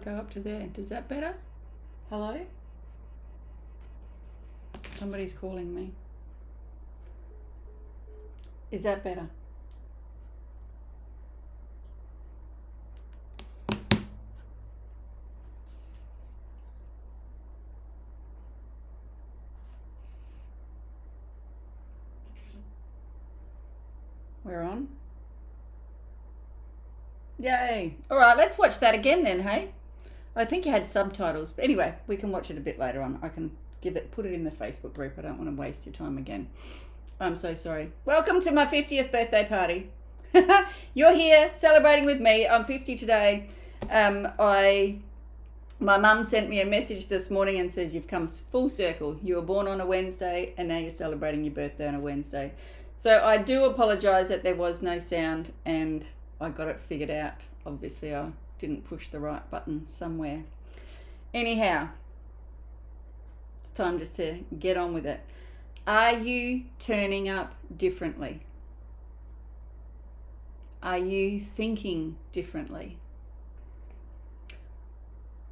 go up to there. Is that better? Hello? Somebody's calling me. Is that better? We're on. Yay. All right, let's watch that again then, hey? I think you had subtitles. But anyway, we can watch it a bit later on. I can put it in the Facebook group. I don't want to waste your time again. I'm so sorry. Welcome to my 50th birthday party. You're here celebrating with me. I'm 50 today. My mum sent me a message this morning and says you've come full circle. You were born on a Wednesday and now you're celebrating your birthday on a Wednesday. So I do apologise that there was no sound and I got it figured out. Obviously I didn't push the right button somewhere. Anyhow, it's time just to get on with it. Are you turning up differently? Are you thinking differently?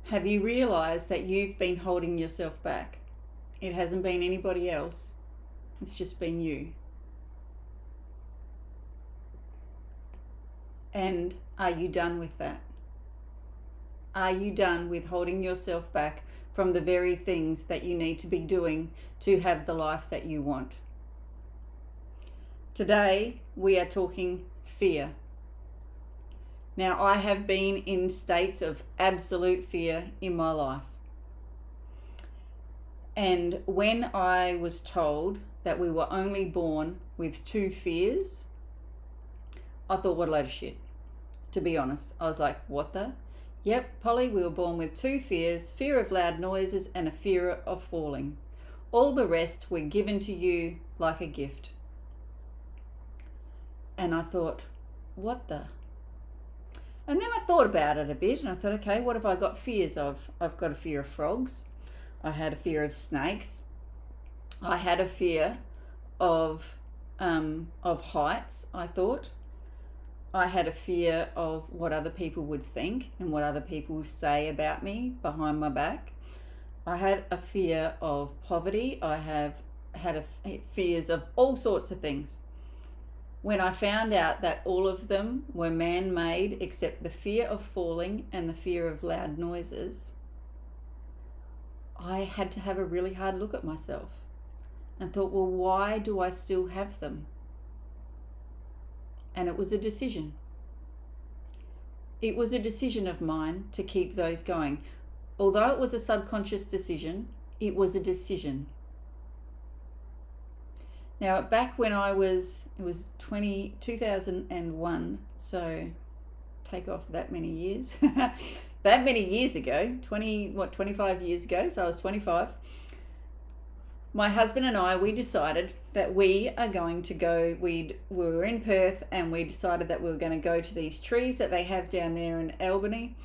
Have you realised that you've been holding yourself back? It hasn't been anybody else. It's just been you. And are you done with that? Are you done with holding yourself back from the very things that you need to be doing to have the life that you want? Today, we are talking fear. Now, I have been in states of absolute fear in my life. And when I was told that we were only born with 2 fears, I thought, what a load of shit. To be honest, I was like, what the? Yep, Polly, we were born with 2 fears, fear of loud noises and a fear of falling. All the rest were given to you like a gift. And I thought, what the? And then I thought about it a bit and I thought, okay, what have I got fears of? I've got a fear of frogs. I had a fear of snakes. I had a fear of heights, I thought. I had a fear of what other people would think and what other people say about me behind my back. I had a fear of poverty. I have had fears of all sorts of things. When I found out that all of them were man-made except the fear of falling and the fear of loud noises, I had to have a really hard look at myself and thought, well, why do I still have them? And it was a decision. It was a decision of mine to keep those going. Although it was a subconscious decision, it was a decision. Now, back when it was 2001, so take off that many years. That many years ago, 25 years ago, so I was 25. My husband and I, we decided that we are going to go, we were in Perth and we decided that we were going to go to these trees that they have down there in Albany,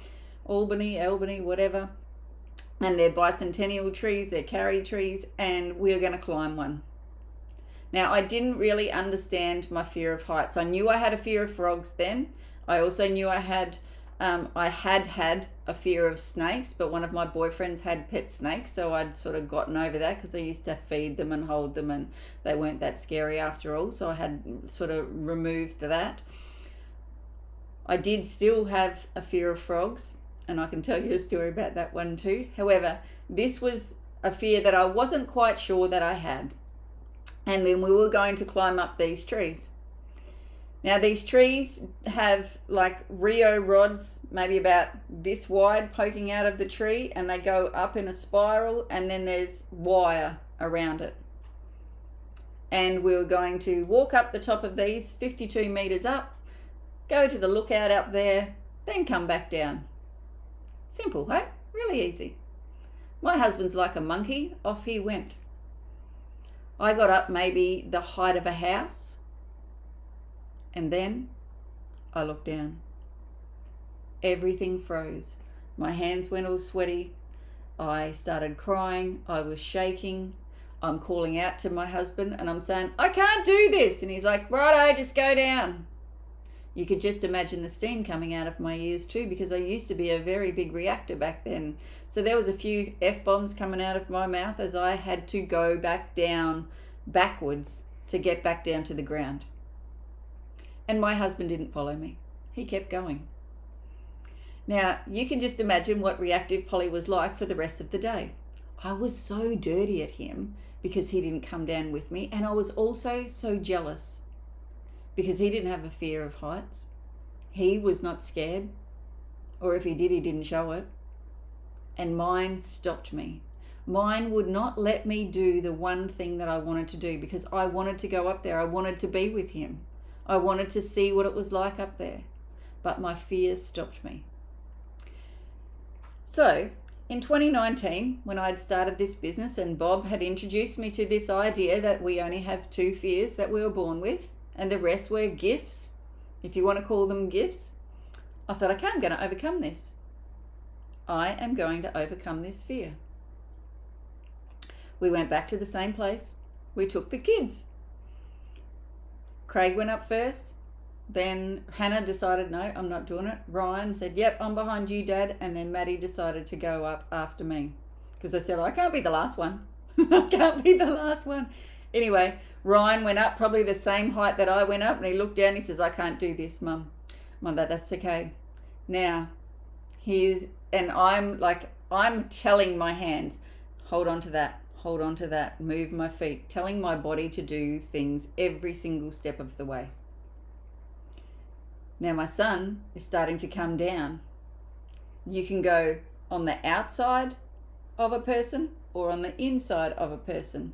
whatever. And they're bicentennial trees, they're carry trees, and we were going to climb one. Now, I didn't really understand my fear of heights. I knew I had a fear of frogs then. I also knew I had a fear of snakes, but one of my boyfriends had pet snakes, so I'd sort of gotten over that because I used to feed them and hold them and they weren't that scary after all, so I had sort of removed that. I did still have a fear of frogs, and I can tell you a story about that one too. However, this was a fear that I wasn't quite sure that I had. And then we were going to climb up these trees. Now, these trees have like Rio rods, maybe about this wide, poking out of the tree, and they go up in a spiral, and then there's wire around it. And we were going to walk up the top of these, 52 meters up, go to the lookout up there, then come back down. Simple, hey? Really easy. My husband's like a monkey, off he went. I got up maybe the height of a house, and then I looked down. Everything froze. My hands went all sweaty. I started crying. I was shaking. I'm calling out to my husband and I'm saying, I can't do this. And he's like, righto, just go down. You could just imagine the steam coming out of my ears too, because I used to be a very big reactor back then. So there was a few F-bombs coming out of my mouth as I had to go back down backwards to get back down to the ground. And my husband didn't follow me. He kept going. Now, you can just imagine what reactive Polly was like for the rest of the day. I was so dirty at him because he didn't come down with me, and I was also so jealous because he didn't have a fear of heights. He was not scared, or if he did, he didn't show it. And mine stopped me. Mine would not let me do the one thing that I wanted to do because I wanted to go up there. I wanted to be with him. I wanted to see what it was like up there. But my fears stopped me. So, in 2019, when I'd started this business and Bob had introduced me to this idea that we only have 2 fears that we were born with and the rest were gifts, if you want to call them gifts, I thought, okay, I'm going to overcome this. I am going to overcome this fear. We went back to the same place. We took the kids. Craig went up first. Then Hannah decided, no, I'm not doing it. Ryan said, yep, I'm behind you, Dad. And then Maddie decided to go up after me because I said, I can't be the last one. I can't be the last one. Anyway, Ryan went up probably the same height that I went up, and he looked down and he says, I can't do this, Mum. Mum, that's okay. Now, I'm telling my hands, hold on to that, hold on to that, move my feet, telling my body to do things every single step of the way. Now my son is starting to come down. You can go on the outside of a person or on the inside of a person.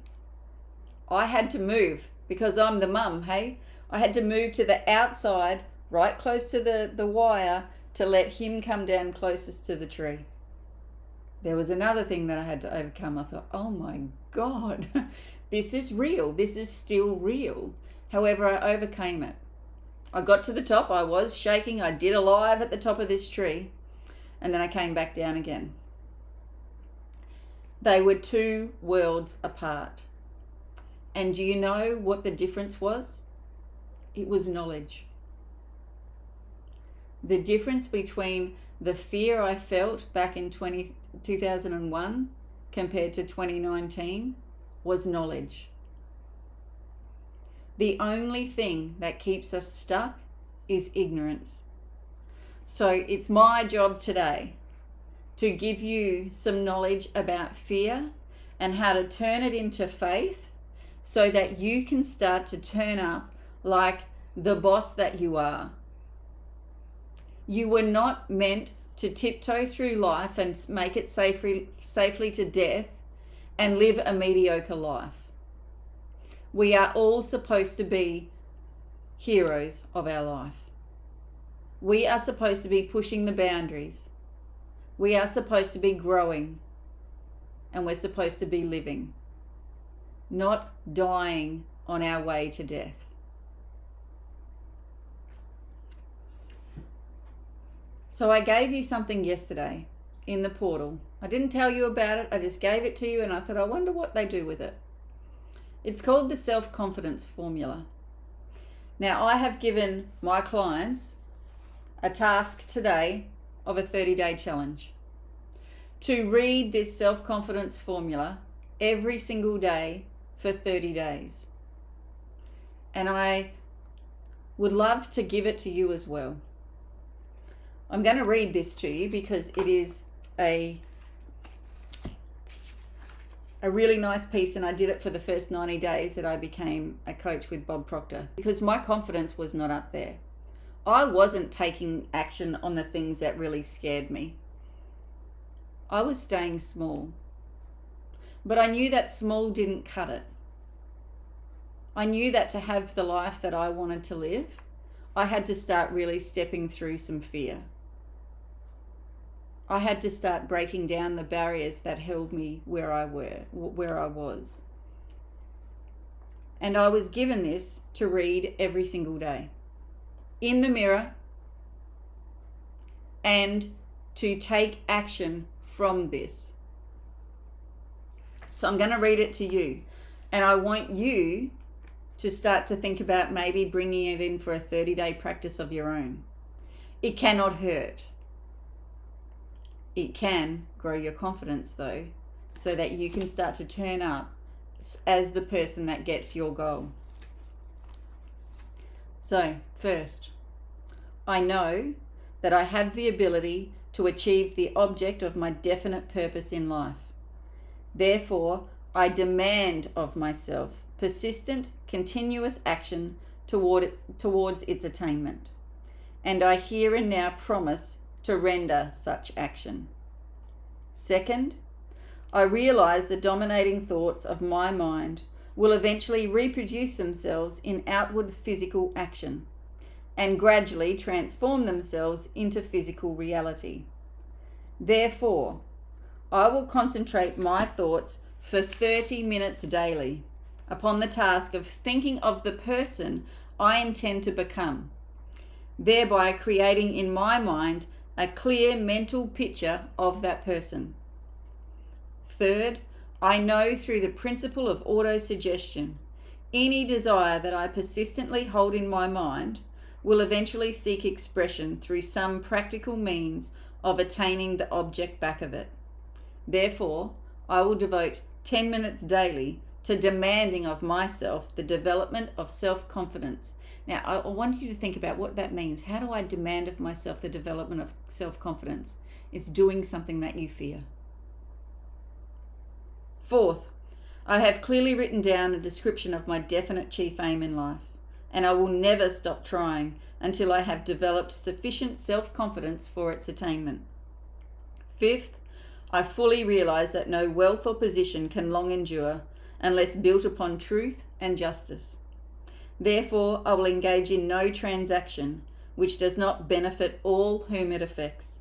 I had to move because I'm the mum, hey? I had to move to the outside, right close to the wire, to let him come down closest to the tree. There was another thing that I had to overcome. I thought, oh my God, this is real. This is still real. However, I overcame it. I got to the top. I was shaking. I did alive at the top of this tree. And then I came back down again. They were 2 worlds apart. And do you know what the difference was? It was knowledge. The difference between the fear I felt back in 2001 compared to 2019 was knowledge. The only thing that keeps us stuck is ignorance. So it's my job today to give you some knowledge about fear and how to turn it into faith so that you can start to turn up like the boss that you are. You were not meant to tiptoe through life and make it safely to death and live a mediocre life. We are all supposed to be heroes of our life. We are supposed to be pushing the boundaries. We are supposed to be growing. And we're supposed to be living, not dying on our way to death. So I gave you something yesterday in the portal. I didn't tell you about it. I just gave it to you and I thought, I wonder what they do with it. It's called the self-confidence formula. Now, I have given my clients a task today of a 30-day challenge to read this self-confidence formula every single day for 30 days. And I would love to give it to you as well. I'm going to read this to you because it is a really nice piece, and I did it for the first 90 days that I became a coach with Bob Proctor because my confidence was not up there. I wasn't taking action on the things that really scared me. I was staying small. But I knew that small didn't cut it. I knew that to have the life that I wanted to live, I had to start really stepping through some fear. I had to start breaking down the barriers that held me where I was. And I was given this to read every single day in the mirror and to take action from this. So I'm going to read it to you, and I want you to start to think about maybe bringing it in for a 30-day practice of your own. It cannot hurt. It can grow your confidence though, so that you can start to turn up as the person that gets your goal. So, first, I know that I have the ability to achieve the object of my definite purpose in life. Therefore, I demand of myself persistent, continuous action towards its attainment. And I here and now promise to render such action. Second, I realize the dominating thoughts of my mind will eventually reproduce themselves in outward physical action and gradually transform themselves into physical reality. Therefore, I will concentrate my thoughts for 30 minutes daily upon the task of thinking of the person I intend to become, thereby creating in my mind a clear mental picture of that person. Third, I know through the principle of autosuggestion, any desire that I persistently hold in my mind will eventually seek expression through some practical means of attaining the object back of it. Therefore, I will devote 10 minutes daily to demanding of myself the development of self-confidence. Now, I want you to think about what that means. How do I demand of myself the development of self-confidence? It's doing something that you fear. Fourth, I have clearly written down a description of my definite chief aim in life, and I will never stop trying until I have developed sufficient self-confidence for its attainment. Fifth, I fully realize that no wealth or position can long endure unless built upon truth and justice. Therefore, I will engage in no transaction which does not benefit all whom it affects.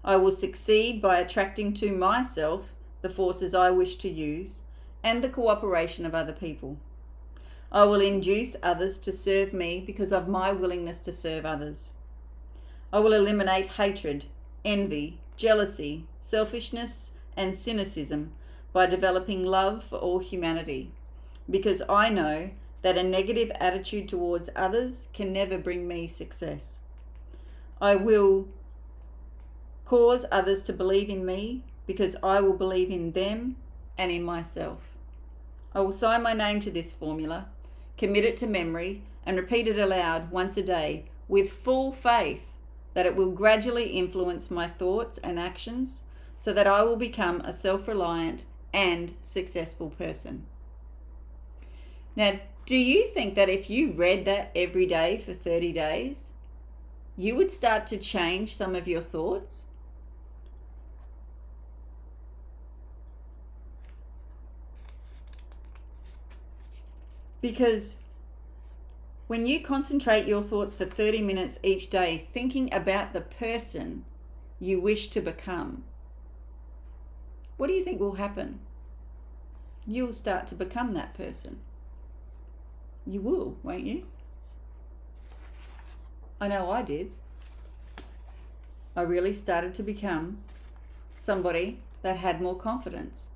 I will succeed by attracting to myself the forces I wish to use and the cooperation of other people. I will induce others to serve me because of my willingness to serve others. I will eliminate hatred, envy, jealousy, selfishness, and cynicism by developing love for all humanity, because I know that a negative attitude towards others can never bring me success. I will cause others to believe in me because I will believe in them and in myself. I will sign my name to this formula, commit it to memory, and repeat it aloud once a day with full faith that it will gradually influence my thoughts and actions so that I will become a self-reliant and successful person. Now, do you think that if you read that every day for 30 days, you would start to change some of your thoughts? Because when you concentrate your thoughts for 30 minutes each day thinking about the person you wish to become, what do you think will happen? You'll start to become that person. You will, won't you? I know I did. I really started to become somebody that had more confidence.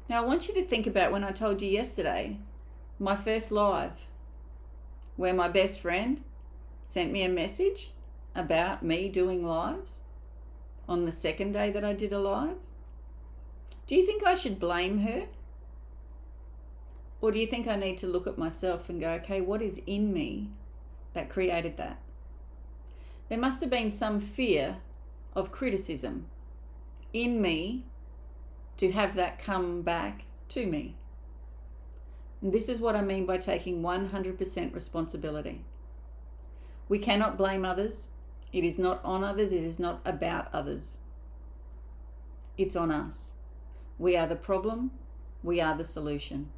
Now, I want you to think about when I told you yesterday, my first live, where my best friend sent me a message about me doing lives on the second day that I did a live. Do you think I should blame her? Or do you think I need to look at myself and go, okay, what is in me that created that? There must have been some fear of criticism in me to have that come back to me. And this is what I mean by taking 100% responsibility. We cannot blame others. It is not on others. It is not about others. It's on us. We are the problem. We are the solution.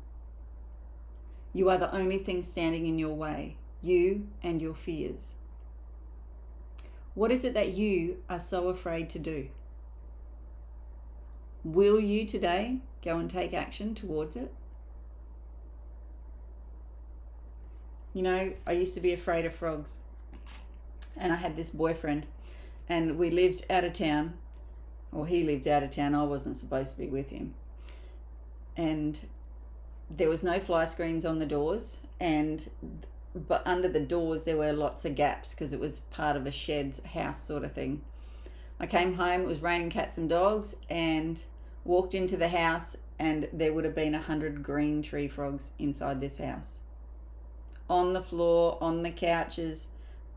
You are the only thing standing in your way, you and your fears. What is it that you are so afraid to do? Will you today go and take action towards it? You know, I used to be afraid of frogs, and I had this boyfriend, and we lived out of town, or he lived out of town. I wasn't supposed to be with him. And there was no fly screens on the doors, but under the doors there were lots of gaps because it was part of a shed house sort of thing. I came home, it was raining cats and dogs, and walked into the house, and there would have been 100 green tree frogs inside this house. On the floor, on the couches,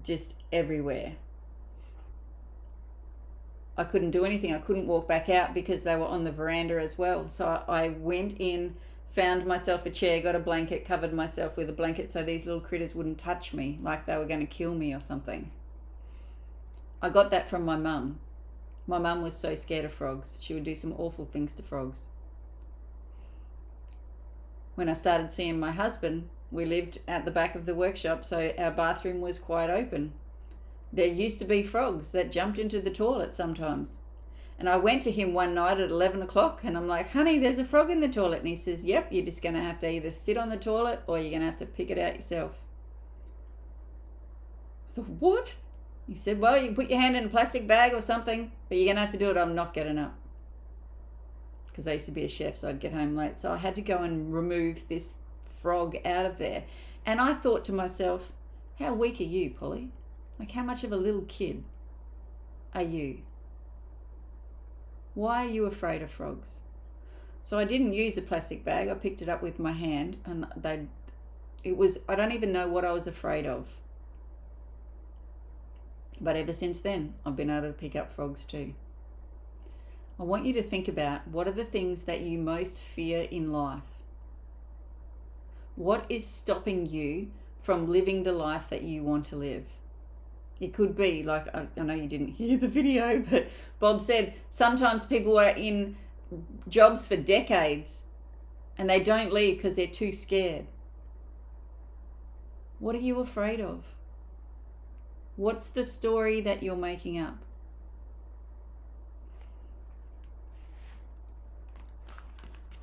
just everywhere. I couldn't do anything. I couldn't walk back out because they were on the veranda as well. So I went in, found myself a chair, got a blanket, covered myself with a blanket so these little critters wouldn't touch me like they were going to kill me or something. I got that from my mum. My mum was so scared of frogs. She would do some awful things to frogs. When I started seeing my husband, we lived at the back of the workshop, so our bathroom was quite open. There used to be frogs that jumped into the toilet sometimes. And I went to him one night at 11 o'clock and I'm like, honey, there's a frog in the toilet. And he says, yep, you're just going to have to either sit on the toilet or you're going to have to pick it out yourself. I thought, what? He said, well, you can put your hand in a plastic bag or something, but you're going to have to do it. I'm not getting up. Because I used to be a chef, so I'd get home late. So I had to go and remove this frog out of there. And I thought to myself, how weak are you, Polly? Like, how much of a little kid are you? Why are you afraid of frogs? So I didn't use a plastic bag. I picked it up with my hand, and I don't even know what I was afraid of. But ever since then, I've been able to pick up frogs too. I want you to think about, what are the things that you most fear in life? What is stopping you from living the life that you want to live? It could be, like, I know you didn't hear the video, but Bob said sometimes people are in jobs for decades and they don't leave because they're too scared. What are you afraid of? What's the story that you're making up?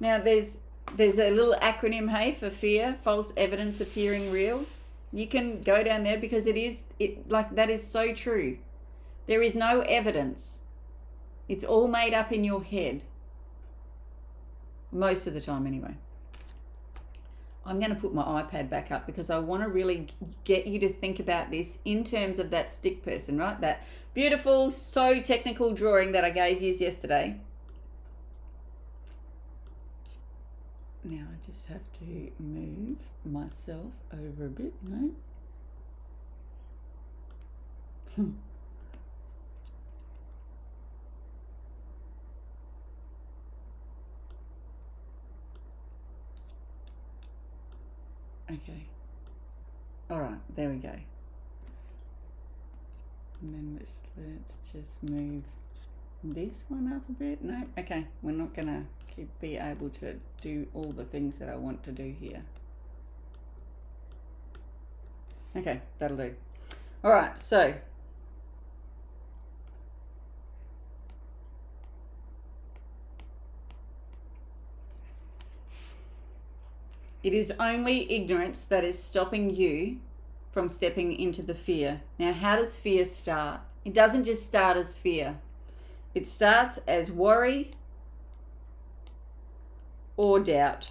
Now, there's a little acronym, hey, for fear, false evidence appearing real. You can go down there because that is so true. There is no evidence. It's all made up in your head. Most of the time anyway. I'm going to put my iPad back up because I want to really get you to think about this in terms of that stick person, right? That beautiful, so technical drawing that I gave you yesterday. Now I just have to move myself over a bit, no? Okay. All right, there we go. And then let's just move this one up a bit. No, okay, we're not gonna be able to do all the things that I want to do here. Okay, that'll do. All right, so it is only ignorance that is stopping you from stepping into the fear. Now, how does fear start? It doesn't just start as fear. It starts as worry or doubt.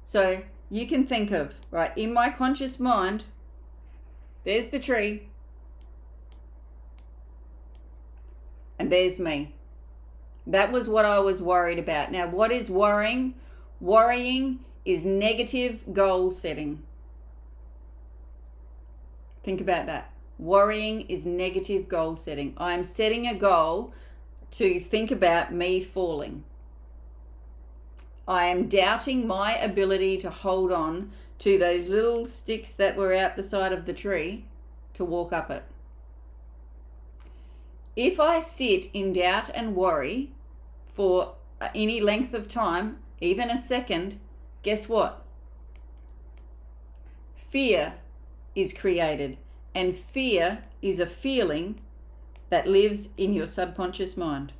So you can think of, right, in my conscious mind, there's the tree, and there's me. That was what I was worried about. Now, what is worrying? Worrying is negative goal setting. Think about that. Worrying is negative goal setting. I'm setting a goal to think about me falling. I am doubting my ability to hold on to those little sticks that were out the side of the tree to walk up it. If I sit in doubt and worry for any length of time, even a second, guess what? Fear is created, and fear is a feeling that lives in your subconscious mind.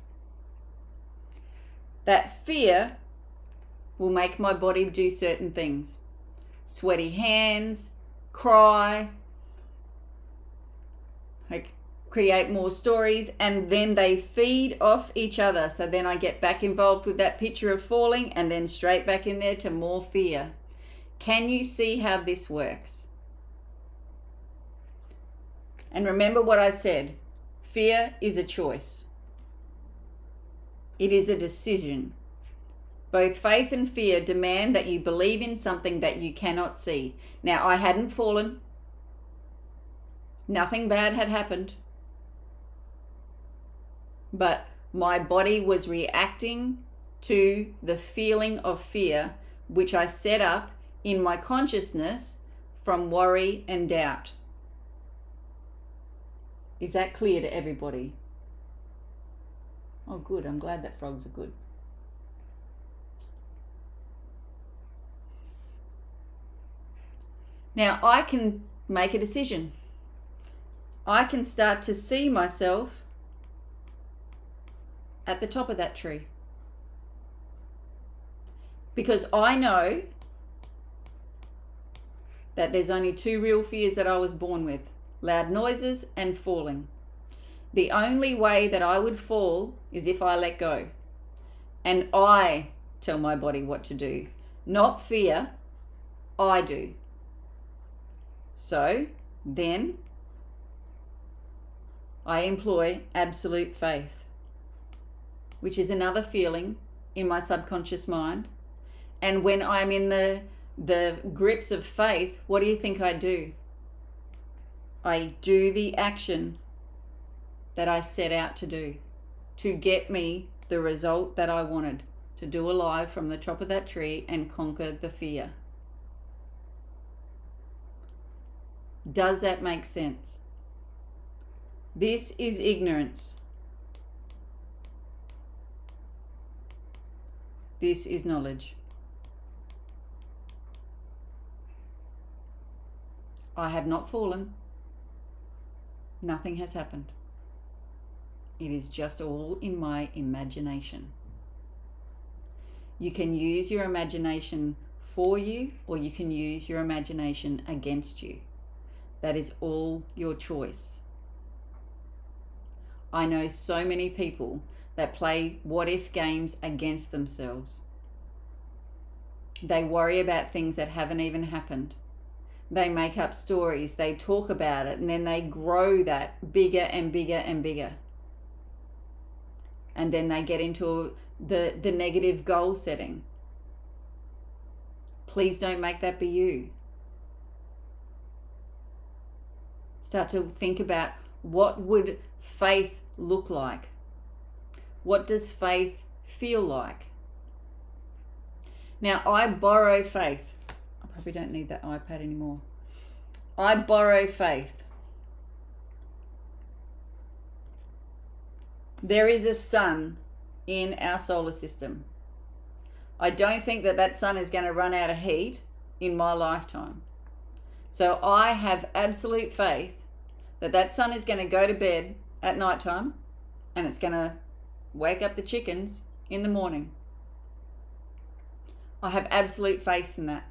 That fear will make my body do certain things. Sweaty hands, cry, like create more stories, and then they feed off each other. So then I get back involved with that picture of falling and then straight back in there to more fear. Can you see how this works? And remember what I said, fear is a choice. It is a decision. Both faith and fear demand that you believe in something that you cannot see. Now, I hadn't fallen. Nothing bad had happened. But my body was reacting to the feeling of fear, which I set up in my consciousness from worry and doubt. Is that clear to everybody? Oh, good. I'm glad that frogs are good. Now, I can make a decision. I can start to see myself at the top of that tree. Because I know that there's only two real fears that I was born with: loud noises and falling. The only way that I would fall is if I let go. And I tell my body what to do. Not fear, I do. So then I employ absolute faith, which is another feeling in my subconscious mind. And when I'm in the grips of faith, what do you think I do? I do the action that I set out to do to get me the result that I wanted, to do alive from the top of that tree and conquer the fear. Does that make sense? This is ignorance. This is knowledge. I have not fallen. Nothing has happened. It is just all in my imagination. You can use your imagination for you, or you can use your imagination against you. That is all your choice. I know so many people that play what-if games against themselves. They worry about things that haven't even happened. They make up stories, they talk about it, and then they grow that bigger and bigger and bigger. And then they get into the negative goal setting. Please don't make that be you. Start to think about, what would faith look like? What does faith feel like? Now, I borrow faith. I probably don't need that iPad anymore. I borrow faith. There is a sun in our solar system. I don't think that sun is going to run out of heat in my lifetime. So I have absolute faith that sun is going to go to bed at nighttime and it's going to wake up the chickens in the morning. I have absolute faith in that.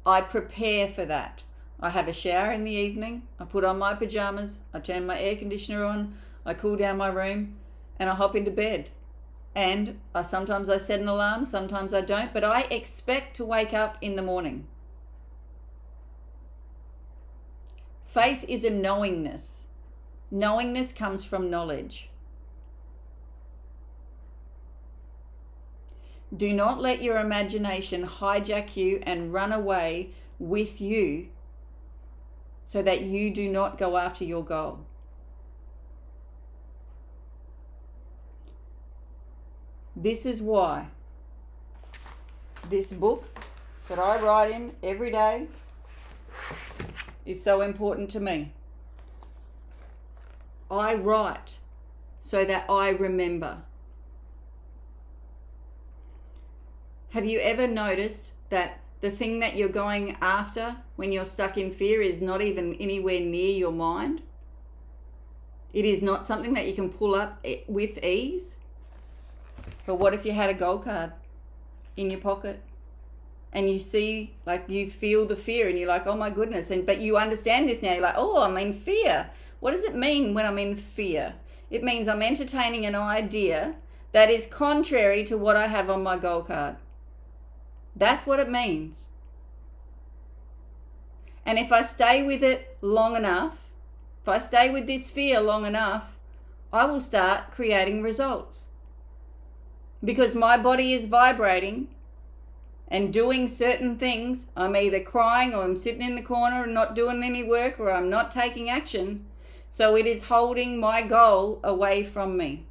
I prepare for that. I have a shower in the evening. I put on my pajamas. I turn my air conditioner on. I cool down my room and I hop into bed. And sometimes I set an alarm, sometimes I don't, but I expect to wake up in the morning. Faith is a knowingness. Knowingness comes from knowledge. Do not let your imagination hijack you and run away with you so that you do not go after your goal. This is why this book that I write in every day is so important to me. I write so that I remember. Have you ever noticed that the thing that you're going after when you're stuck in fear is not even anywhere near your mind? It is not something that you can pull up with ease. But what if you had a gold card in your pocket and you see, like, you feel the fear and you're like, oh my goodness, but you understand this now. You're like, oh, I'm in fear. What does it mean when I'm in fear? It means I'm entertaining an idea that is contrary to what I have on my goal card. That's what it means. And if I stay with it long enough, if I stay with this fear long enough, I will start creating results. Because my body is vibrating and doing certain things. I'm either crying or I'm sitting in the corner and not doing any work, or I'm not taking action. So it is holding my goal away from me.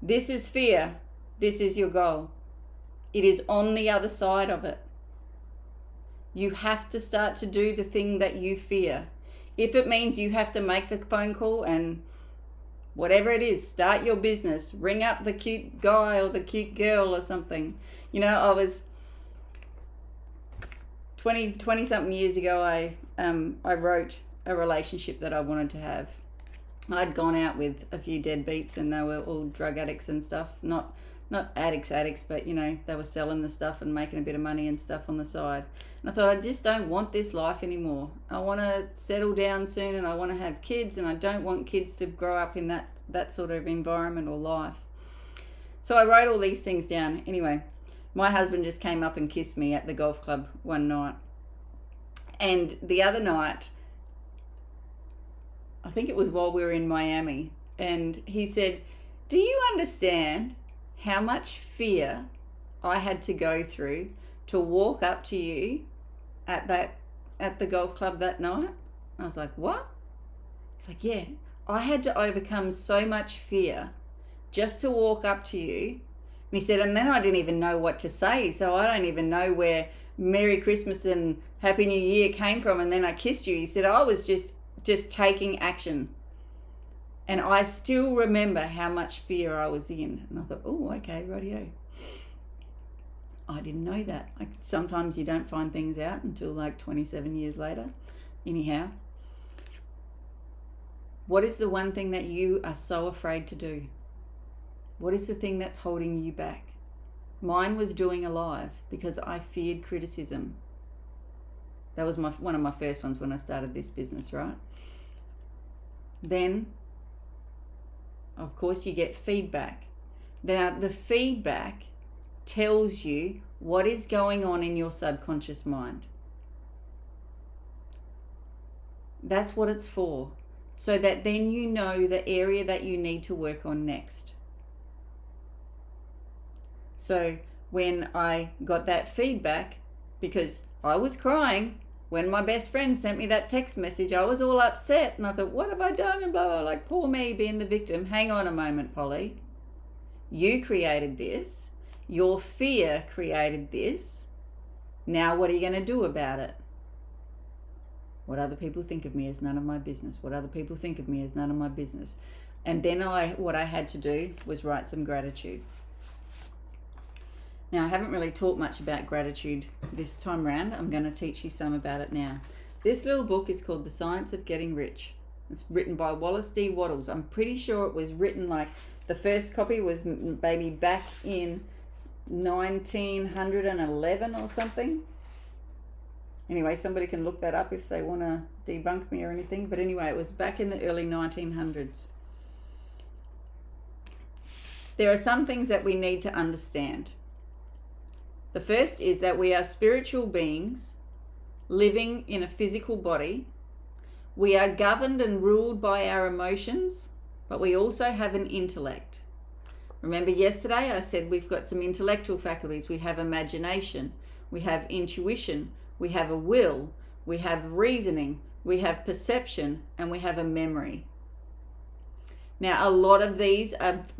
This is fear. This is your goal. It is on the other side of it. You have to start to do the thing that you fear. If it means you have to make the phone call and whatever it is, start your business, ring up the cute guy or the cute girl or something. You know, I was 20 something years ago, I wrote a relationship that I wanted to have. I'd gone out with a few deadbeats and they were all drug addicts and stuff. Not addicts, but you know, they were selling the stuff and making a bit of money and stuff on the side. And I thought, I just don't want this life anymore. I want to settle down soon and I want to have kids, and I don't want kids to grow up in that sort of environment or life. So I wrote all these things down. Anyway, my husband just came up and kissed me at the golf club one night. And the other night, I think it was while we were in Miami, and he said, "Do you understand how much fear I had to go through to walk up to you at the golf club that night?" I was like, "What?" It's like, "Yeah, I had to overcome so much fear just to walk up to you." And he said, "And then I didn't even know what to say, so I don't even know where Merry Christmas and Happy New Year came from, and then I kissed you." He said, "I was just taking action." And I still remember how much fear I was in. And I thought, oh, okay, rightio. I didn't know that. Like, sometimes you don't find things out until like 27 years later. Anyhow, what is the one thing that you are so afraid to do? What is the thing that's holding you back? Mine was doing a live because I feared criticism. That was one of my first ones when I started this business, right? Then, of course, you get feedback. Now, the feedback tells you what is going on in your subconscious mind. That's what it's for, so that then you know the area that you need to work on next. So when I got that feedback, because I was crying when my best friend sent me that text message, I was all upset and I thought, what have I done? And blah, blah, like poor me being the victim. Hang on a moment, Polly. You created this. Your fear created this. Now what are you going to do about it? What other people think of me is none of my business. What other people think of me is none of my business. And then what I had to do was write some gratitude. Now, I haven't really taught much about gratitude this time around. I'm going to teach you some about it now. This little book is called The Science of Getting Rich. It's written by Wallace D. Wattles. I'm pretty sure it was written, like, the first copy was maybe back in 1911 or something. Anyway, somebody can look that up if they want to debunk me or anything. But anyway, it was back in the early 1900s. There are some things that we need to understand. The first is that we are spiritual beings living in a physical body. We are governed and ruled by our emotions, but we also have an intellect. Remember yesterday I said we've got some intellectual faculties. We have imagination, we have intuition, we have a will, we have reasoning, we have perception, and we have a memory. Now, a lot of these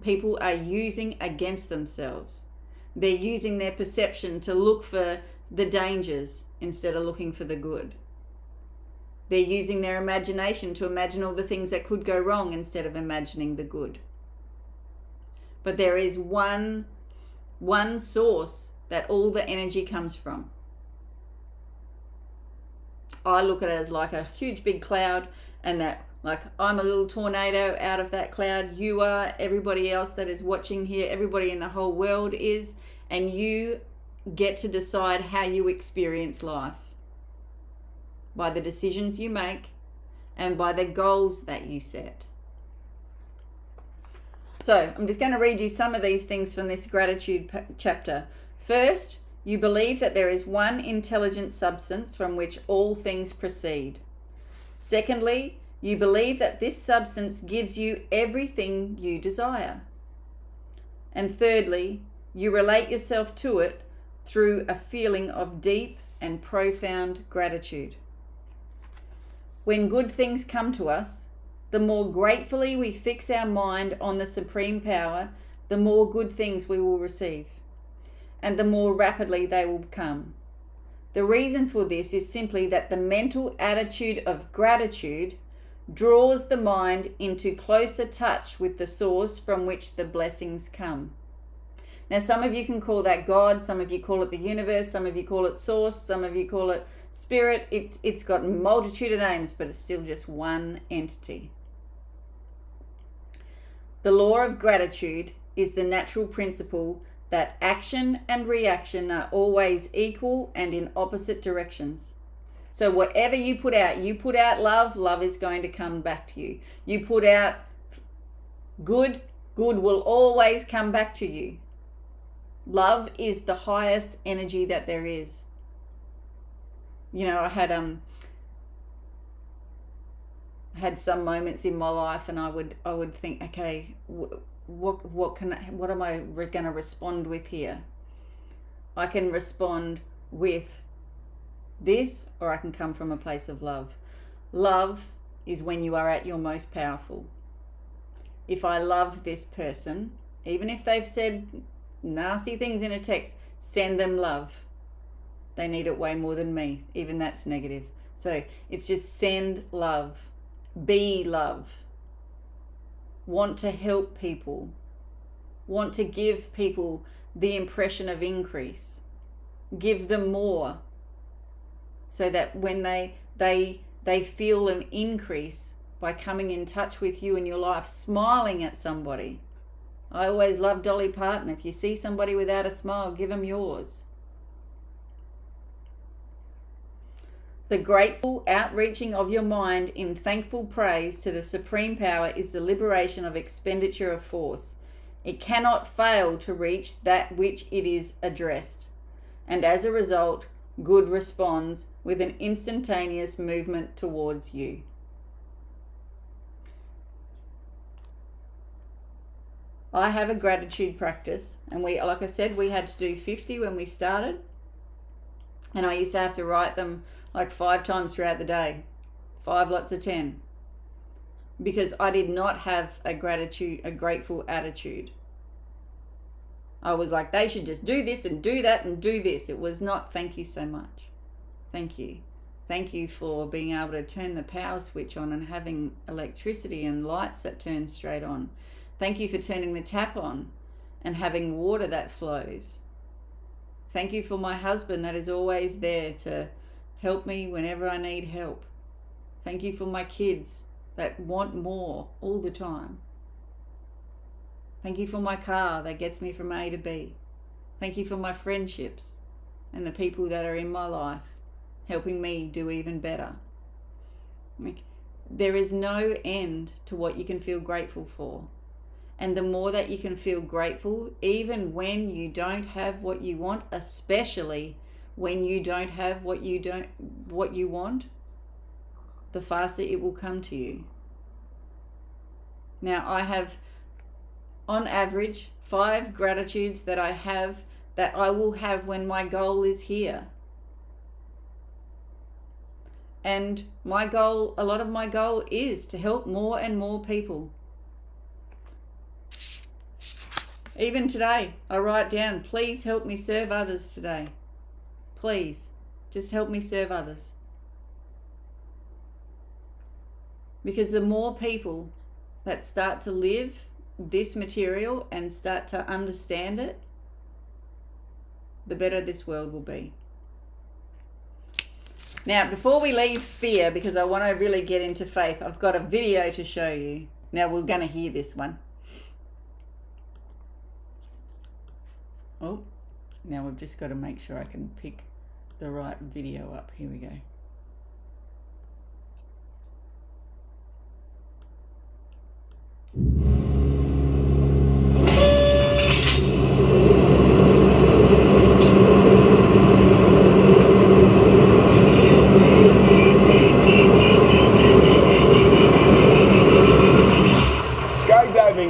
people are using against themselves. They're using their perception to look for the dangers instead of looking for the good. They're using their imagination to imagine all the things that could go wrong instead of imagining the good. But there is one source that all the energy comes from. I look at it as like a huge big cloud, and that, like, I'm a little tornado out of that cloud. You are, everybody else that is watching here, everybody in the whole world is, and you get to decide how you experience life by the decisions you make and by the goals that you set. So I'm just going to read you some of these things from this gratitude chapter. First, you believe that there is one intelligent substance from which all things proceed. Secondly, you believe that this substance gives you everything you desire. And thirdly, you relate yourself to it through a feeling of deep and profound gratitude. When good things come to us, the more gratefully we fix our mind on the supreme power, the more good things we will receive, and the more rapidly they will come. The reason for this is simply that the mental attitude of gratitude draws the mind into closer touch with the source from which the blessings come. Now, some of you can call that God, some of you call it the universe, some of you call it source, some of you call it spirit. It's got a multitude of names, but it's still just one entity. The law of gratitude is the natural principle that action and reaction are always equal and in opposite directions. So whatever you put out love, love is going to come back to you. You put out good, good will always come back to you. Love is the highest energy that there is. You know, I had some moments in my life, and I would think, okay, what am I going to respond with here? I can respond with this, or I can come from a place of love. Love is when you are at your most powerful. If I love this person, even if they've said nasty things in a text, send them love. They need it way more than me. Even that's negative. So it's just send love. Be love. Want to help people. Want to give people the impression of increase. Give them more, so that when they feel an increase by coming in touch with you in your life, smiling at somebody. I always love Dolly Parton. If you see somebody without a smile, give them yours. The grateful outreaching of your mind in thankful praise to the supreme power is the liberation of expenditure of force. It cannot fail to reach that which it is addressed, and as a result, good responds with an instantaneous movement towards you. I have a gratitude practice, and like I said, we had to do 50 when we started, and I used to have to write them like 5 times throughout the day, 5 lots of 10, because I did not have a grateful attitude. I was like, they should just do this and do that and do this. It was not, thank you so much. Thank you. Thank you for being able to turn the power switch on and having electricity and lights that turn straight on. Thank you for turning the tap on and having water that flows. Thank you for my husband that is always there to help me whenever I need help. Thank you for my kids that want more all the time. Thank you for my car that gets me from A to B. Thank you for my friendships and the people that are in my life, helping me do even better. There is no end to what you can feel grateful for. And the more that you can feel grateful, even when you don't have what you want, especially when you don't have what you want, the faster it will come to you. Now, I have, on average, 5 gratitudes that I will have when my goal is here. And my goal, a lot of my goal is to help more and more people. Even today, I write down, please help me serve others today. Please, just help me serve others. Because the more people that start to live this material and start to understand it, the better this world will be. Now, before we leave fear, because I want to really get into faith, I've got a video to show you. Now, we're going to hear this one. Oh, now we've just got to make sure I can pick the right video up. Here we go. Skydiving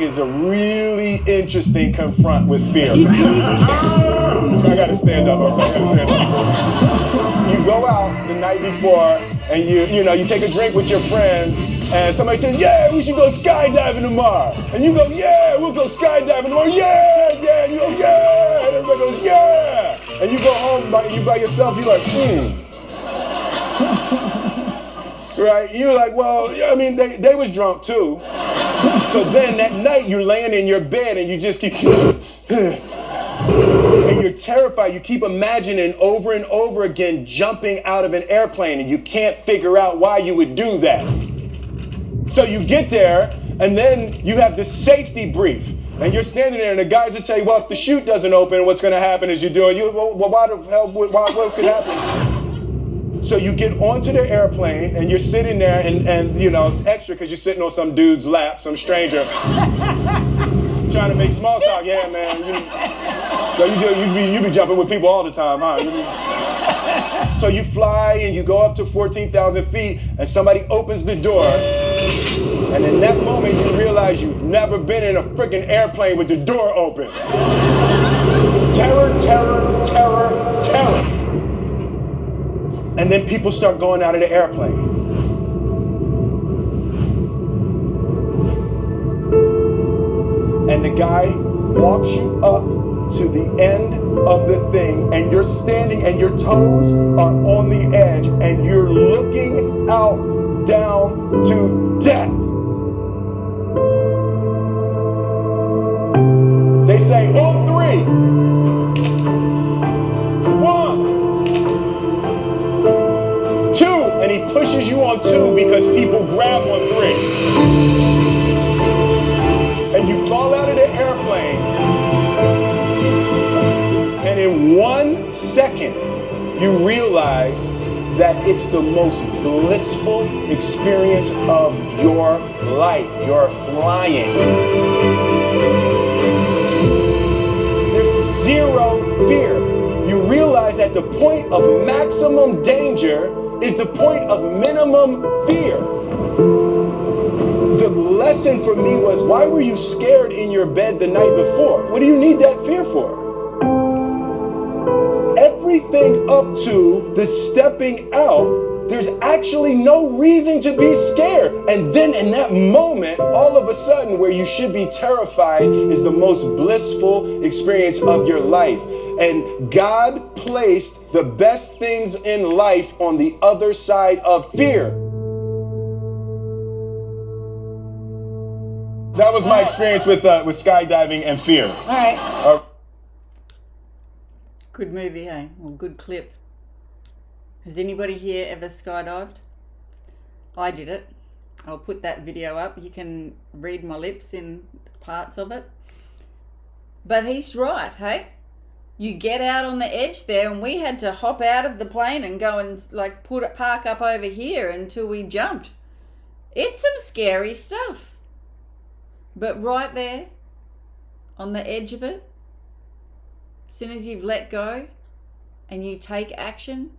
is a really interesting confront with fear. I gotta stand up. You go out the night before and you take a drink with your friends and somebody says, yeah, we should go skydiving tomorrow. And you go, yeah, we'll go skydiving tomorrow. Yeah. And you go, yeah. And everybody goes, yeah. And you go home by yourself, you're like, Right? You're like, well, I mean, they was drunk too. So then that night you're laying in your bed and you just keep, and you're terrified. You keep imagining over and over again jumping out of an airplane and you can't figure out why you would do that. So you get there and then you have this safety brief and you're standing there and the guys will tell you, well, if the chute doesn't open, what's going to happen is you're doing, well, why the hell, what could happen? So you get onto the airplane and you're sitting there and it's extra because you're sitting on some dude's lap, some stranger, trying to make small talk. Yeah, man. So you be jumping with people all the time, huh? So you fly and you go up to 14,000 feet and somebody opens the door. And in that moment you realize you've never been in a freaking airplane with the door open. Terror, terror, terror, terror. And then people start going out of the airplane. And the guy walks you up to the end of the thing, and you're standing and your toes are on the edge, and you're looking out down to death. They say, on three. 2, and he pushes you on 2 because people grab on 3. And you fall out of the airplane, and in 1 second, you realize that it's the most blissful experience of your life. You're flying. There's zero fear. You realize that the point of maximum danger is the point of minimum fear. The lesson for me was, why were you scared in your bed the night before? What do you need that fear for? Everything up to the stepping out, there's actually no reason to be scared. And then in that moment, all of a sudden, where you should be terrified is the most blissful experience of your life. And God placed the best things in life on the other side of fear. That was my experience with skydiving and fear. All right. Good movie, hey? Well, good clip. Has anybody here ever skydived? I did it. I'll put that video up. You can read my lips in parts of it. But he's right, hey? You get out on the edge there, and we had to hop out of the plane and go and park up over here until we jumped. It's some scary stuff. But right there, on the edge of it, as soon as you've let go and you take action,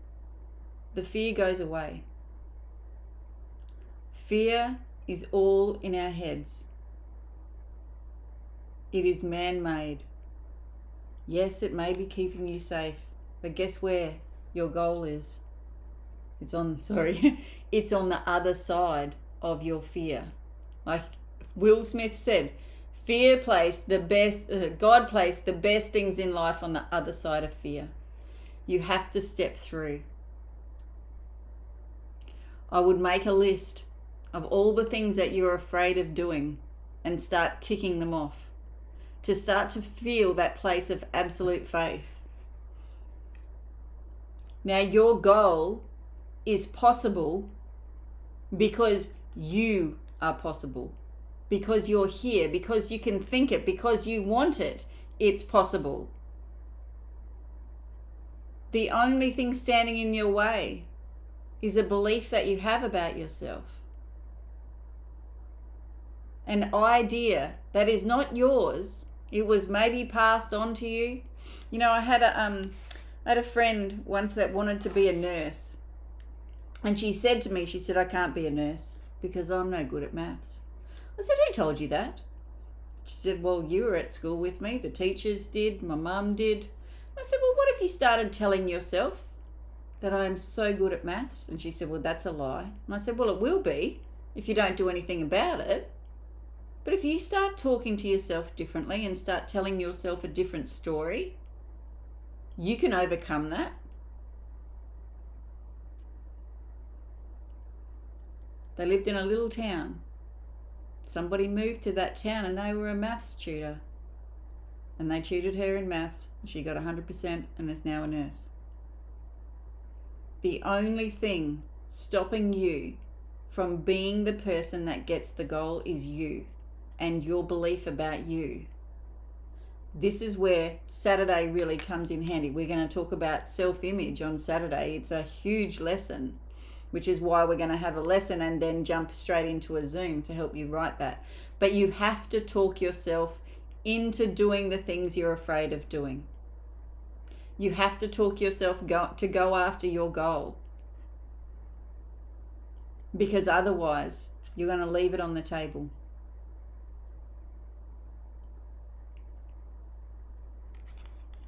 the fear goes away. Fear is all in our heads. It is man-made. Yes, it may be keeping you safe, but guess where your goal is? It's on the other side of your fear. Like Will Smith said, God placed the best things in life on the other side of fear. You have to step through. I would make a list of all the things that you're afraid of doing and start ticking them off, to start to feel that place of absolute faith. Now, your goal is possible because you are possible, because you're here, because you can think it, because you want it. It's possible. The only thing standing in your way is a belief that you have about yourself. an idea that is not yours. It was maybe passed on to you. You know, I had a friend once that wanted to be a nurse. And she said to me, she said, I can't be a nurse because I'm no good at maths. I said, who told you that? She said, well, you were at school with me. The teachers did. My mum did. I said, well, what if you started telling yourself that I am so good at maths? And she said, well, that's a lie. And I said, well, it will be if you don't do anything about it. But if you start talking to yourself differently and start telling yourself a different story, you can overcome that. They lived in a little town. Somebody moved to that town and they were a maths tutor. And they tutored her in maths. She got 100% and is now a nurse. The only thing stopping you from being the person that gets the goal is you and your belief about you. This is where Saturday really comes in handy. We're going to talk about self-image on Saturday. It's a huge lesson, which is why we're going to have a lesson and then jump straight into a Zoom to help you write that. But you have to talk yourself into doing the things you're afraid of doing. You have to talk yourself to go after your goal. Because otherwise, you're going to leave it on the table.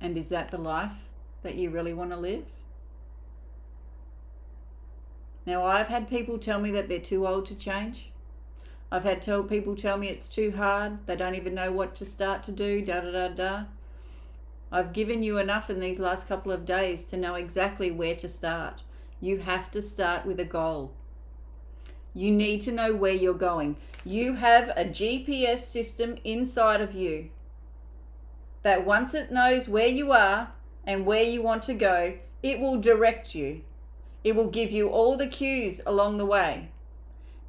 And is that the life that you really want to live? Now, I've had people tell me that they're too old to change. I've had people tell me it's too hard. They don't even know what to start to do, da-da-da-da. I've given you enough in these last couple of days to know exactly where to start. You have to start with a goal. You need to know where you're going. You have a GPS system inside of you that once it knows where you are and where you want to go, it will direct you. It will give you all the cues along the way.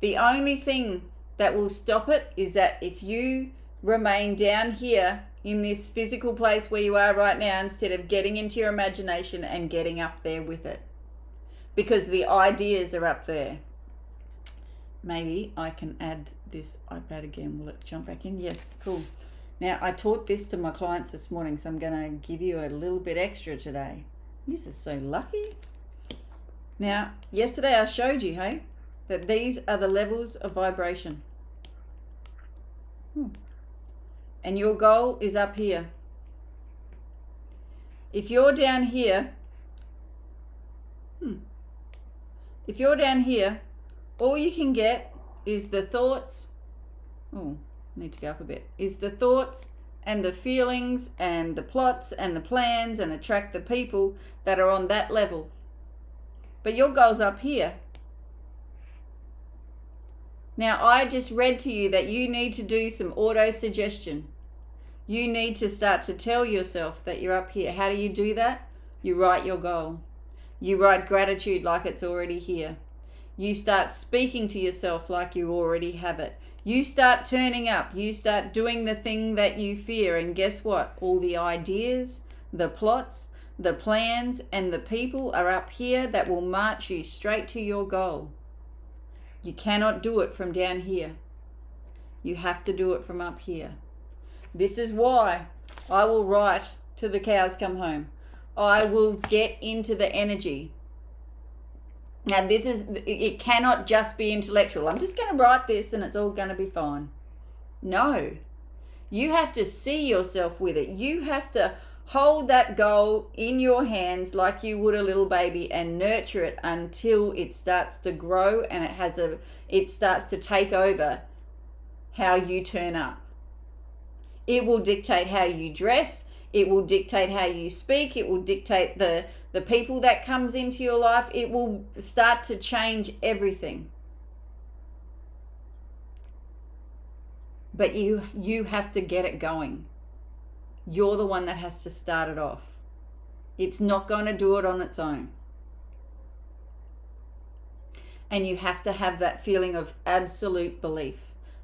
The only thing that will stop it is that if you remain down here in this physical place where you are right now instead of getting into your imagination and getting up there with it. Because the ideas are up there. Maybe I can add this iPad again. Will it jump back in? Yes, cool. Now, I taught this to my clients this morning, so I'm going to give you a little bit extra today. This is so lucky. Now, yesterday I showed you, hey, that these are the levels of vibration. And your goal is up here. If you're down here, all you can get is the thoughts. Need to go up a bit. Is the thoughts and the feelings and the plots and the plans and attract the people that are on that level. But your goal's up here. Now, I just read to you that you need to do some auto-suggestion. You need to start to tell yourself that you're up here. How do you do that? You write your goal. You write gratitude like it's already here. You start speaking to yourself like you already have it. You start turning up. You start doing the thing that you fear. And guess what? All the ideas, the plots, the plans, and the people are up here that will march you straight to your goal. You cannot do it from down here. You have to do it from up here. This is why I will write till the cows come home. I will get into the energy. Now, it cannot just be intellectual. I'm just going to write this and it's all going to be fine. No. You have to see yourself with it. You have to hold that goal in your hands like you would a little baby and nurture it until it starts to grow and it starts to take over how you turn up. It will dictate how you dress. It will dictate how you speak. It will dictate the people that comes into your life. It will start to change everything. But you have to get it going. You're the one that has to start it off. It's not going to do it on its own. And you have to have that feeling of absolute belief.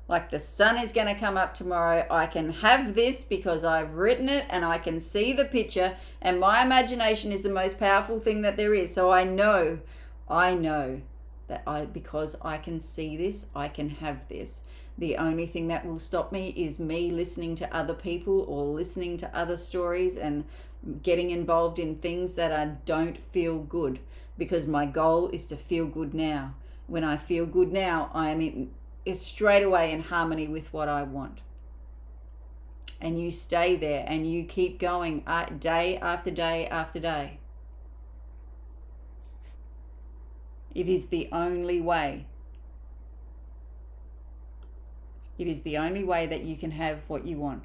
Like the sun is going to come up tomorrow. I can have this because I've written it and I can see the picture. And my imagination is the most powerful thing that there is. So I know that because I can see this, I can have this. The only thing that will stop me is me listening to other people or listening to other stories and getting involved in things that I don't feel good, because my goal is to feel good now. When I feel good now, it's straight away in harmony with what I want. And you stay there and you keep going day after day after day. It is the only way. It is the only way that you can have what you want.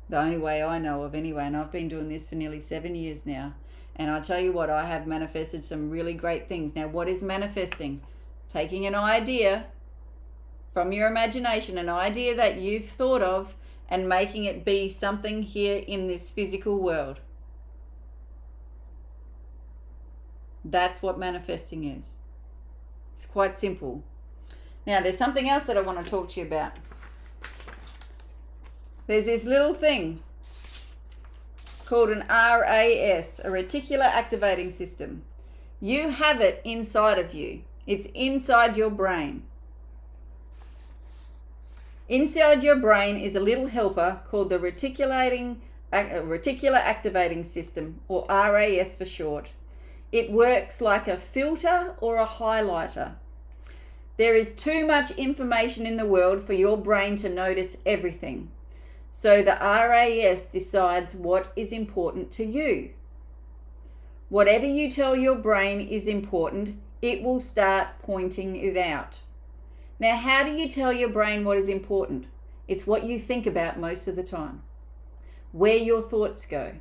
The only way I know of anyway, and I've been doing this for nearly 7 years now. And I tell you what, I have manifested some really great things. Now, what is manifesting? Taking an idea from your imagination, an idea that you've thought of, and making it be something here in this physical world. That's what manifesting is. It's quite simple. Now, there's something else that I want to talk to you about. There's this little thing called an RAS, a reticular activating system. You have it inside of you. It's inside your brain. Inside your brain is a little helper called the reticular activating system, or RAS for short. It works like a filter or a highlighter. There is too much information in the world for your brain to notice everything. So the RAS decides what is important to you. Whatever you tell your brain is important, it will start pointing it out. Now, how do you tell your brain what is important? It's what you think about most of the time, where your thoughts go.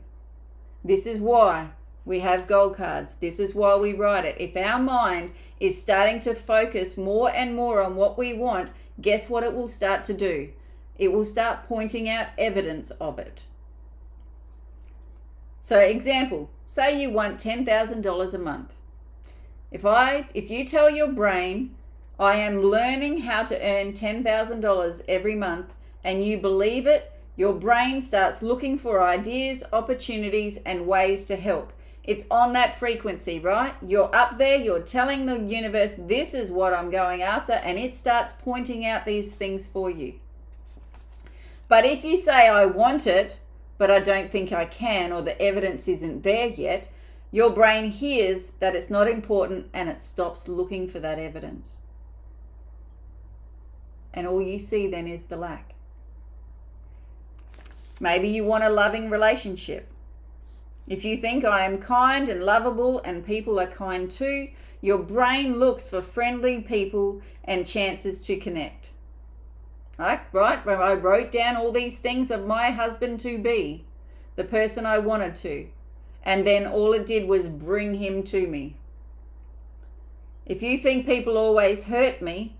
This is why we have gold cards. This is why we write it. If our mind is starting to focus more and more on what we want, guess what it will start to do? It will start pointing out evidence of it. So, example, say you want $10,000 a month. If you tell your brain, I am learning how to earn $10,000 every month, and you believe it, your brain starts looking for ideas, opportunities, and ways to help. It's on that frequency, right? You're up there, you're telling the universe, this is what I'm going after, and it starts pointing out these things for you. But if you say, I want it, but I don't think I can, or the evidence isn't there yet, your brain hears that it's not important and it stops looking for that evidence. And all you see then is the lack. Maybe you want a loving relationship. If you think I am kind and lovable and people are kind too, your brain looks for friendly people and chances to connect. Right? When I wrote down all these things of my husband to be, the person I wanted to, and then all it did was bring him to me. If you think people always hurt me,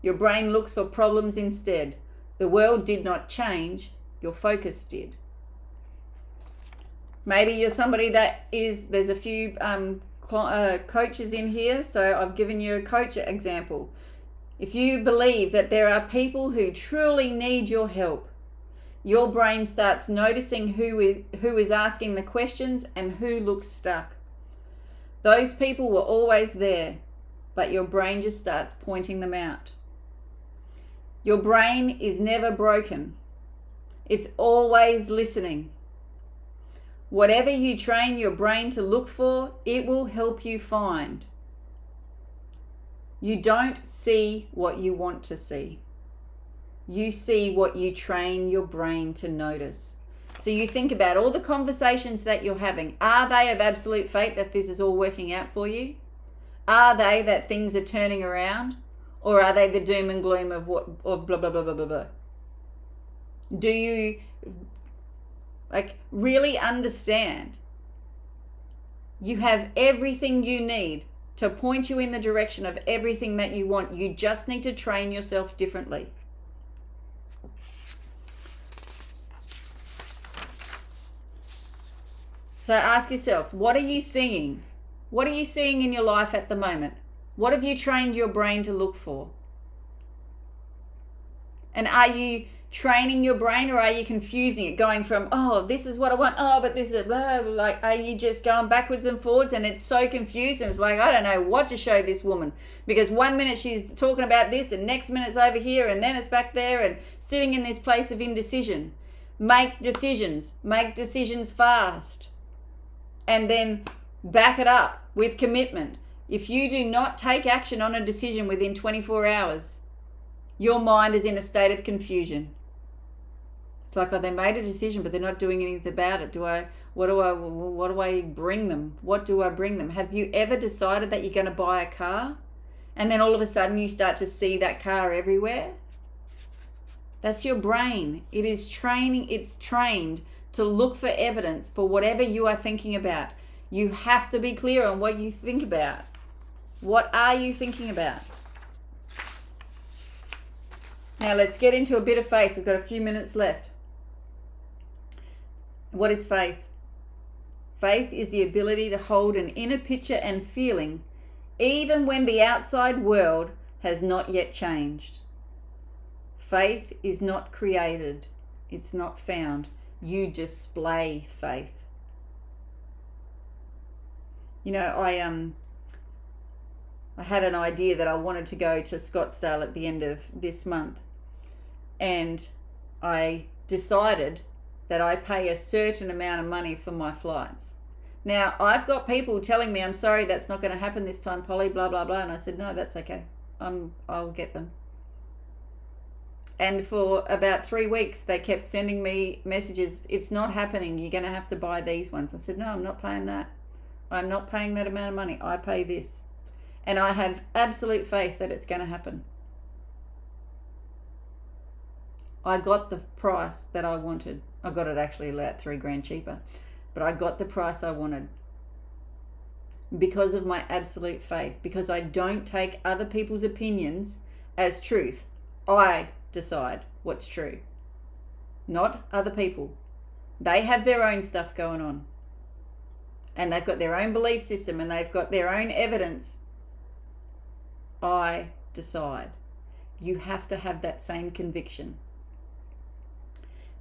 your brain looks for problems instead. The world did not change, your focus did. Maybe you're somebody there's a few coaches in here, so I've given you a coach example. If you believe that there are people who truly need your help, your brain starts noticing who is asking the questions and who looks stuck. Those people were always there, but your brain just starts pointing them out. Your brain is never broken. It's always listening. Whatever you train your brain to look for, it will help you find. You don't see what you want to see. You see what you train your brain to notice. So you think about all the conversations that you're having. Are they of absolute fate that this is all working out for you? Are they that things are turning around? Or are they the doom and gloom of what, or blah, blah, blah, blah, blah, blah? Do you really understand? You have everything you need to point you in the direction of everything that you want. You just need to train yourself differently. So ask yourself, what are you seeing? What are you seeing in your life at the moment? What have you trained your brain to look for? And are you training your brain, or are you confusing it, going from, oh, this is what I want, oh, but this is blah, blah, like, are you just going backwards and forwards, and it's so confusing? It's like, I don't know what to show this woman, because 1 minute she's talking about this, and next minute it's over here, and then it's back there, and sitting in this place of indecision. Make decisions fast, and then back it up with commitment. If you do not take action on a decision within 24 hours, your mind is in a state of confusion. It's like, oh, they made a decision, but they're not doing anything about it. What do I bring them? What do I bring them? Have you ever decided that you're going to buy a car, and then all of a sudden you start to see that car everywhere? That's your brain. It is training. It's trained to look for evidence for whatever you are thinking about. You have to be clear on what you think about. What are you thinking about? Now let's get into a bit of faith. We've got a few minutes left. What is faith? Faith is the ability to hold an inner picture and feeling even when the outside world has not yet changed. Faith is not created. It's not found. You display faith. You know, I had an idea that I wanted to go to Scottsdale at the end of this month, and I decided that I pay a certain amount of money for my flights. Now, I've got people telling me, I'm sorry, that's not going to happen this time, Polly, blah, blah, blah. And I said, no, that's okay. I'll get them. And for about 3 weeks, they kept sending me messages. It's not happening. You're going to have to buy these ones. I said, no, I'm not paying that. I'm not paying that amount of money. I pay this. And I have absolute faith that it's going to happen. I got the price that I wanted. I got it actually about $3,000 cheaper, but I got the price I wanted because of my absolute faith, because I don't take other people's opinions as truth. I decide what's true, not other people. They have their own stuff going on, and they've got their own belief system, and they've got their own evidence. I decide. You have to have that same conviction.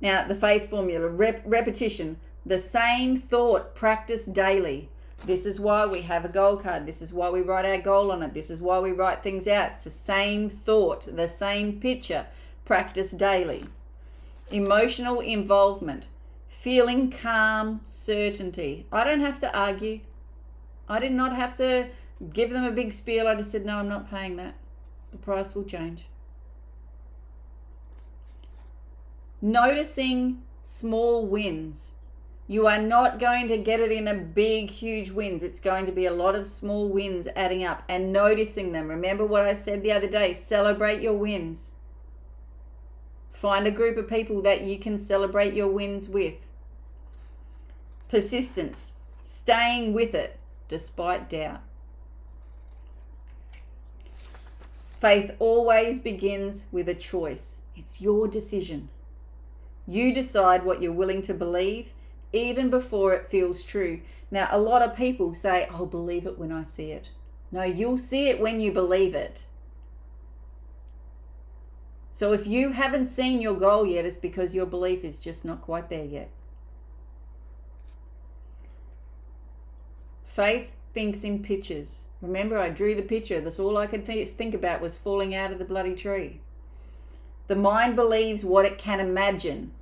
Now, the faith formula, repetition, the same thought practiced daily. This is why we have a goal card. This is why we write our goal on it. This is why we write things out. It's the same thought, the same picture, practiced daily. Emotional involvement, feeling calm, certainty. I don't have to argue. I did not have to give them a big spiel. I just said, no, I'm not paying that. The price will change. Noticing small wins. You are not going to get it in a big, huge wins. It's going to be a lot of small wins adding up, and noticing them. Remember what I said the other day, celebrate your wins. Find a group of people that you can celebrate your wins with. Persistence, staying with it despite doubt. Faith always begins with a choice. It's your decision. You decide what you're willing to believe, even before it feels true. Now, a lot of people say, I'll believe it when I see it. No, you'll see it when you believe it. So if you haven't seen your goal yet, it's because your belief is just not quite there yet. Faith thinks in pictures. Remember, I drew the picture. That's all I could think about was falling out of the bloody tree. The mind believes what it can imagine.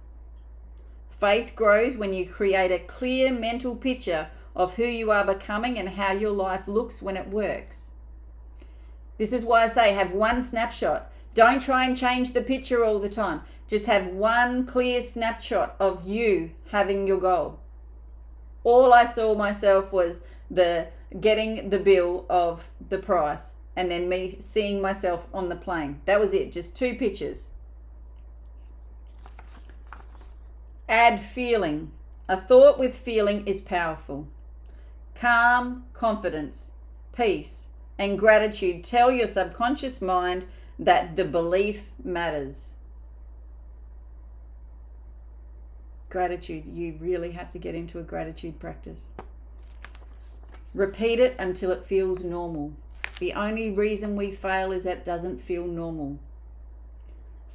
Faith grows when you create a clear mental picture of who you are becoming and how your life looks when it works. This is why I say have one snapshot. Don't try and change the picture all the time. Just have one clear snapshot of you having your goal. All I saw myself was getting the bill of the price, and then me seeing myself on the plane. That was it, just 2 pictures. Add feeling. A thought with feeling is powerful. Calm, confidence, peace, and gratitude tell your subconscious mind that the belief matters. Gratitude. You really have to get into a gratitude practice. Repeat it until it feels normal. The only reason we fail is that it doesn't feel normal.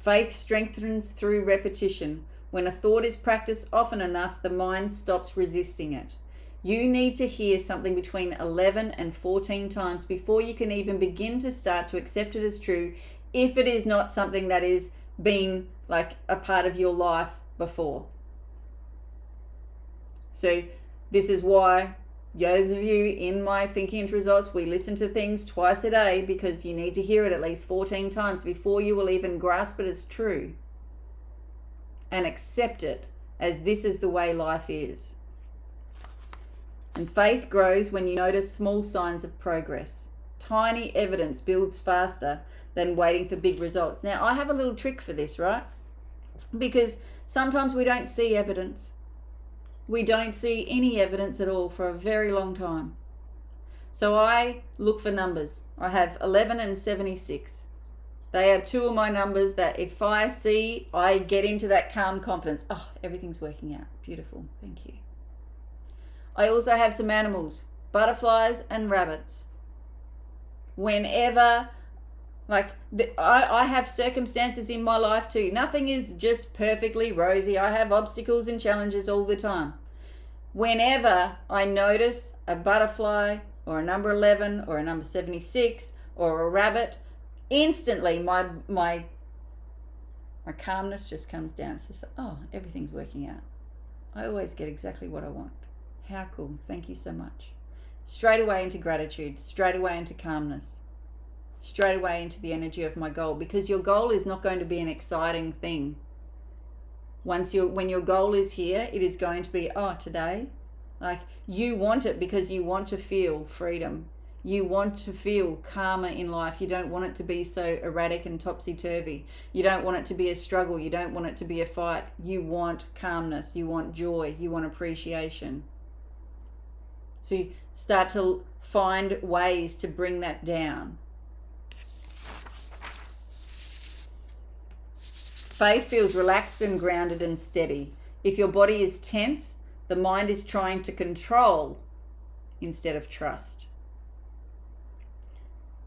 Faith strengthens through repetition. When a thought is practiced often enough, the mind stops resisting it. You need to hear something between 11 and 14 times before you can even begin to start to accept it as true, if it is not something that is been like a part of your life before. So this is why those of you in my Thinking into Results, we listen to things twice a day, because you need to hear it at least 14 times before you will even grasp it as true and accept it as this is the way life is. And faith grows when you notice small signs of progress. Tiny evidence builds faster than waiting for big results. Now, I have a little trick for this, right? Because sometimes we don't see evidence. We don't see any evidence at all for a very long time. So I look for numbers. I have 11 and 76. They are two of my numbers that if I see, I get into that calm confidence. Oh, everything's working out. Beautiful. Thank you. I also have some animals, butterflies and rabbits. Whenever, I have circumstances in my life too. Nothing is just perfectly rosy. I have obstacles and challenges all the time. Whenever I notice a butterfly or a number 11 or a number 76 or a rabbit, instantly my calmness just comes down. It's just like, oh, everything's working out. I always get exactly what I want. How cool. Thank you so much. Straight away into gratitude, straight away into calmness, straight away into the energy of my goal, because your goal is not going to be an exciting thing. When your goal is here, it is going to be, oh, today, like you want it because you want to feel freedom. You want to feel calmer in life. You don't want it to be so erratic and topsy-turvy. You don't want it to be a struggle. You don't want it to be a fight. You want calmness. You want joy. You want appreciation. So you start to find ways to bring that down. Faith feels relaxed and grounded and steady. If your body is tense, the mind is trying to control instead of trust.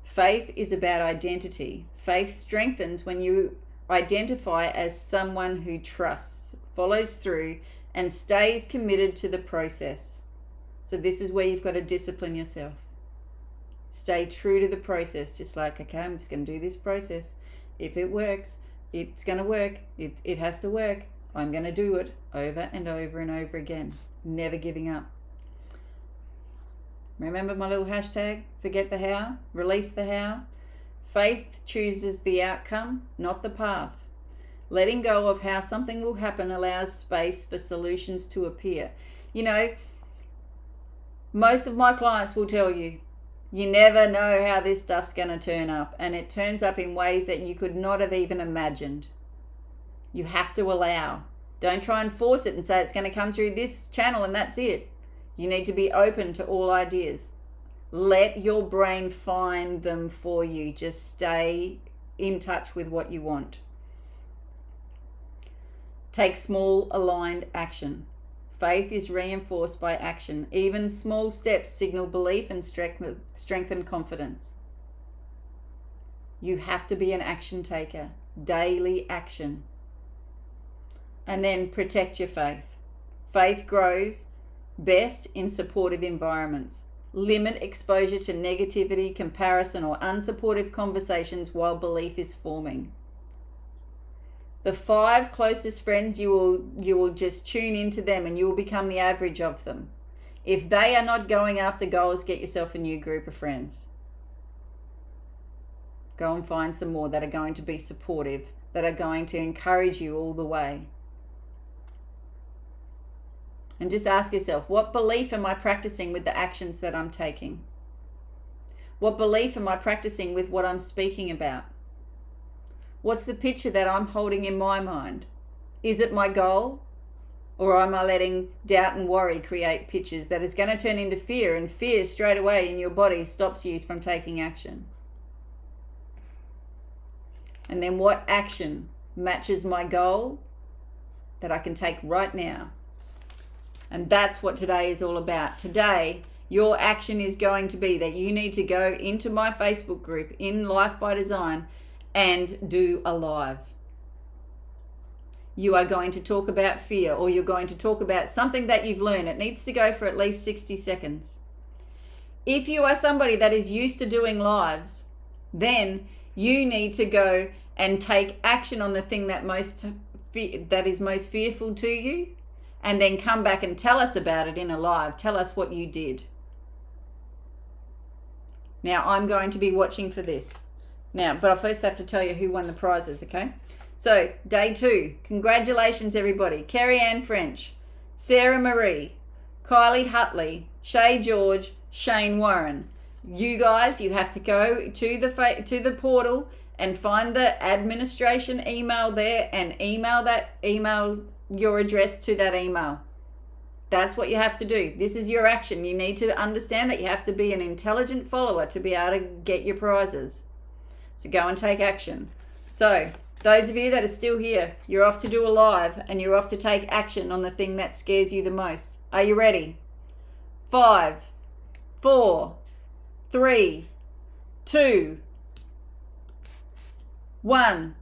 Faith is about identity. Faith strengthens when you identify as someone who trusts, follows through, and stays committed to the process. So this is where you've got to discipline yourself. Stay true to the process. Just like, okay, I'm just going to do this process. If it works, it's going to work. It has to work. I'm going to do it over and over and over again. Never giving up. Remember my little hashtag? Forget the how. Release the how. Faith chooses the outcome, not the path. Letting go of how something will happen allows space for solutions to appear. You know, most of my clients will tell you, you never know how this stuff's going to turn up, and it turns up in ways that you could not have even imagined. You have to allow. Don't try and force it and say it's going to come through this channel and that's it. You need to be open to all ideas. Let your brain find them for you. Just stay in touch with what you want. Take small, aligned action. Faith is reinforced by action. Even small steps signal belief and strengthen confidence. You have to be an action taker. Daily action. And then protect your faith. Faith grows best in supportive environments. Limit exposure to negativity, comparison, or unsupportive conversations while belief is forming. The 5 closest friends, you will just tune into them and you will become the average of them. If they are not going after goals, get yourself a new group of friends. Go and find some more that are going to be supportive, that are going to encourage you all the way. And just ask yourself, what belief am I practicing with the actions that I'm taking? What belief am I practicing with what I'm speaking about? What's the picture that I'm holding in my mind? Is it my goal? Or am I letting doubt and worry create pictures that is going to turn into fear, and fear straight away in your body stops you from taking action? And then what action matches my goal that I can take right now? And that's what today is all about. Today, your action is going to be that you need to go into my Facebook group, in Life by Design, and do a live. you are going to talk about fear, or you're going to talk about something that you've learned. It needs to go for at least 60 seconds. If you are somebody that is used to doing lives, then you need to go and take action on the thing that is most fearful to you, and then come back and tell us about it in a live. Tell us what you did. Now, I'm going to be watching for this. Now, but I first have to tell you who won the prizes, okay? So, day 2. Congratulations, everybody. Kerry Ann French, Sarah Marie, Kylie Hutley, Shay George, Shane Warren. You guys, you have to go to the portal and find the administration email there and email your address to that email. That's what you have to do. This is your action. You need to understand that you have to be an intelligent follower to be able to get your prizes. So go and take action. So those of you that are still here, you're off to do a live, and you're off to take action on the thing that scares you the most. Are you ready? 5, 4, 3, 2, 1.